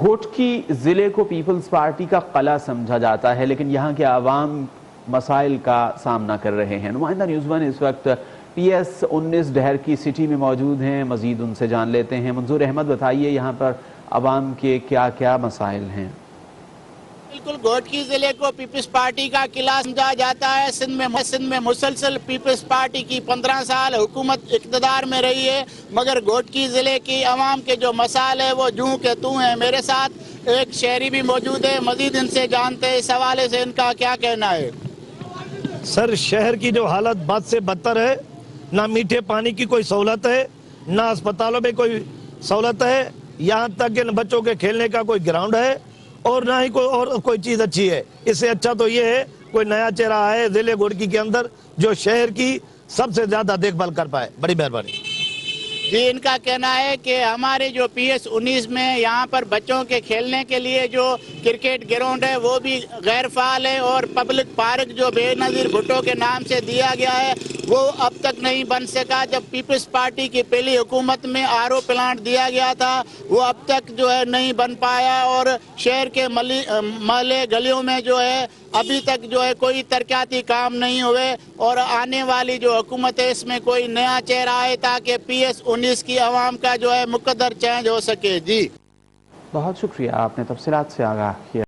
گھوٹکی ضلع کو Peoples party کا قلعہ سمجھا جاتا ہے، لیکن یہاں کے عوام مسائل کا سامنا کر رہے ہیں۔ نمائندہ نیوز ون اس وقت PS19 ڈہر کی سٹی میں موجود ہیں، مزید ان سے جان لیتے ہیں۔ منظور احمد، بتائیے یہاں پر عوام کے کیا کیا مسائل ہیں؟ بالکل، گھوٹکی ضلع کو پیپلز پارٹی کا قلعہ سمجھا جاتا ہے۔ سندھ میں مسلسل پیپلز پارٹی کی 15 سال حکومت اقتدار میں رہی ہے، مگر گھوٹکی ضلع کی عوام کے جو مسائل ہیں وہ جوں کے توں ہیں۔ میرے ساتھ ایک شہری بھی موجود ہے، مزید ان سے جانتے ہیں اس حوالے سے ان کا کیا کہنا ہے۔ سر، شہر کی جو حالت بد سے بدتر ہے، نہ میٹھے پانی کی کوئی سہولت ہے، نہ اسپتالوں میں کوئی سہولت ہے، یہاں تک کہ بچوں کے کھیلنے کا کوئی گراؤنڈ ہے، اور نہ ہی کوئی چیز اچھی ہے۔ اس سے اچھا تو یہ ہے کوئی نیا چہرہ ہے ضلع گھوٹکی کے اندر جو شہر کی سب سے زیادہ دیکھ بھال کر پائے۔ بڑی مہربانی۔ جی، ان کا کہنا ہے کہ ہمارے جو PS19 میں یہاں پر بچوں کے کھیلنے کے لیے جو کرکٹ گراؤنڈ ہے وہ بھی غیر فعال ہے، اور پبلک پارک جو بے نظیر بھٹو کے نام سے دیا گیا ہے وہ اب تک نہیں بن سکا۔ جب پیپلز پارٹی کی پہلی حکومت میں RO پلانٹ دیا گیا تھا وہ اب تک جو ہے نہیں بن پایا، اور شہر کے محلے گلیوں میں جو ہے ابھی تک جو ہے کوئی ترقیاتی کام نہیں ہوئے، اور آنے والی جو حکومت ہے اس میں کوئی نیا چہرہ آئے تاکہ PS19 کی عوام کا جو ہے مقدر چینج ہو سکے۔ جی بہت شکریہ، آپ نے تفصیلات سے آگاہ کیا۔